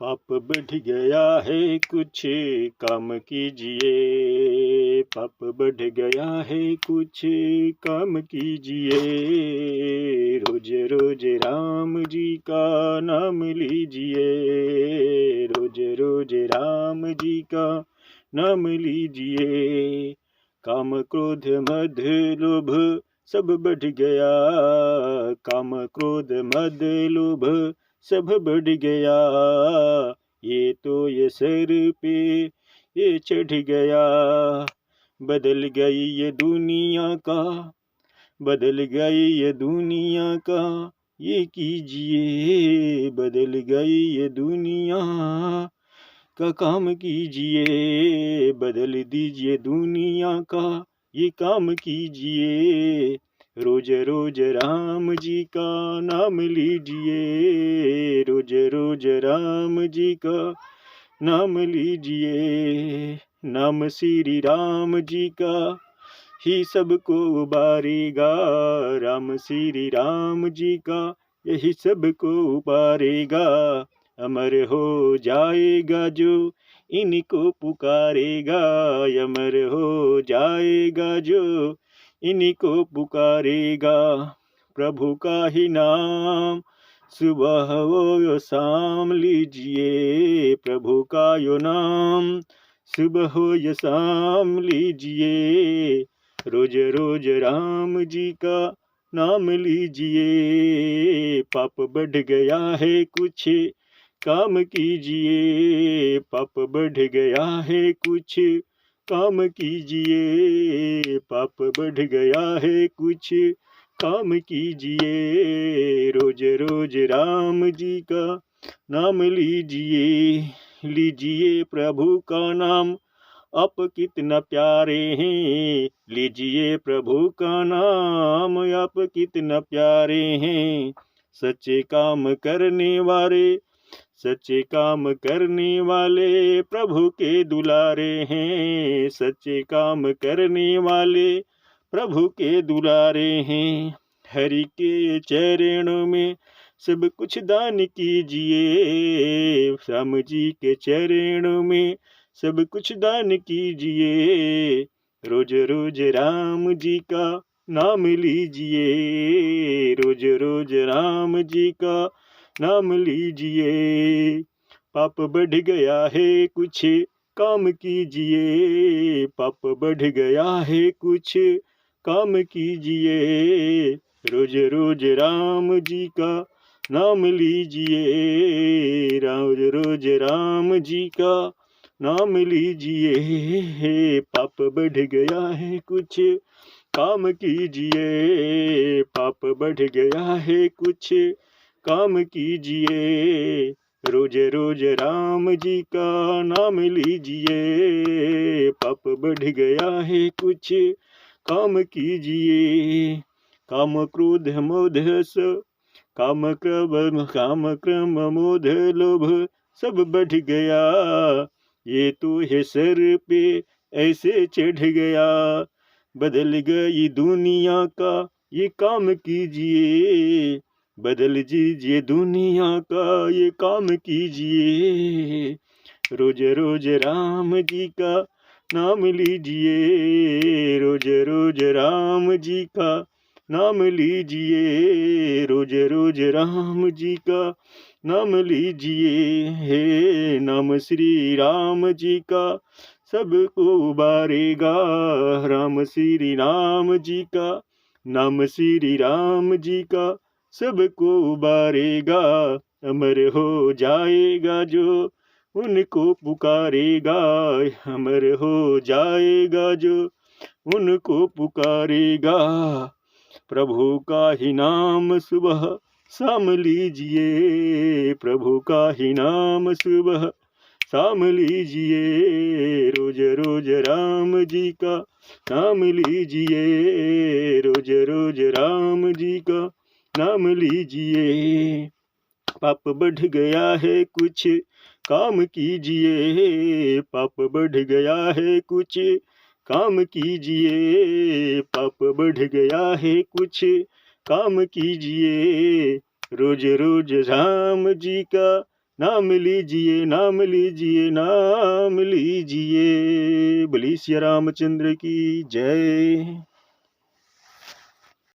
पाप बढ़ गया है कुछ काम कीजिए। पाप बढ़ गया है कुछ काम कीजिए। रोज रोज राम जी का नाम लीजिए। रोज रोज राम जी का नाम लीजिए। काम क्रोध मद लोभ सब बढ़ गया। काम क्रोध मद लोभ सब बढ़ गया। ये तो ये सर पे ये चढ़ गया। बदल गई ये दुनिया का, बदल गई ये दुनिया का ये कीजिए। बदल गई ये दुनिया का काम कीजिए। बदल दीजिए दुनिया का ये काम कीजिए। रोज रोज राम जी का नाम लीजिए। रोज रोज राम जी का नाम लीजिए। नाम श्री राम जी का ही सबको उबारेगा। राम श्री राम जी का यही सबको उबारेगा। अमर हो जाएगा जो इनको पुकारेगा। अमर हो जाएगा जो इनको पुकारेगा। प्रभु का ही नाम सुबह हो शाम लीजिए। प्रभु का यो नाम सुबह हो या शाम लीजिए। रोज रोज राम जी का नाम लीजिए। पाप बढ़ गया है कुछ काम कीजिए। पाप बढ़ गया है कुछ काम कीजिए। पाप बढ़ गया है कुछ काम कीजिए। रोज रोज राम जी का नाम लीजिए। लीजिए प्रभु का नाम आप कितना प्यारे हैं। लीजिए प्रभु का नाम आप कितना प्यारे हैं। सच्चे काम करने वाले, सच्चे काम करने वाले प्रभु के दुलारे हैं। सच्चे काम करने वाले प्रभु के दुलारे हैं। हरि के चरणों में सब कुछ दान कीजिए। श्याम जी के चरणों में सब कुछ दान कीजिए। रोज रोज राम जी का नाम लीजिए। रोज रोज राम जी का नाम लीजिए। पाप बढ़ गया है कुछ काम कीजिए। पाप बढ़ गया है कुछ काम कीजिए। रोज रोज राम जी का नाम लीजिए। रोज रोज राम जी का नाम लीजिए। पाप बढ़ गया है कुछ काम कीजिए। पाप बढ़ गया है कुछ काम कीजिए। रोज रोज राम जी का नाम लीजिए। पाप बढ़ गया है कुछ काम कीजिए। काम क्रोध मोद काम क्रम मोद लोभ सब बढ़ गया। ये तो है सर पे ऐसे चढ़ गया। बदल गई दुनिया का ये काम कीजिए। बदल दीजिए दुनिया का ये काम कीजिए। रोज रोज राम जी का नाम लीजिए। रोज रोज राम जी का नाम लीजिए। रोज रोज राम जी का नाम लीजिए। हे नाम श्री राम जी का सबको उबारेगा। राम श्री राम जी का नाम श्री राम जी का सबको उबारेगा। अमर हो जाएगा जो उनको पुकारेगा। अमर हो जाएगा जो उनको पुकारेगा। प्रभु का ही नाम सुबह शाम लीजिए। प्रभु का ही नाम सुबह शाम लीजिए। रोज रोज राम जी का नाम लीजिए। रोज रोज राम जी का नाम लीजिए। पाप बढ़ गया है कुछ काम कीजिए। पाप बढ़ गया है कुछ काम कीजिए। पाप बढ़ गया है कुछ काम कीजिए। रोज रोज राम जी का नाम लीजिए नाम लीजिए नाम लीजिए। बोलिए सिया रामचंद्र की जय।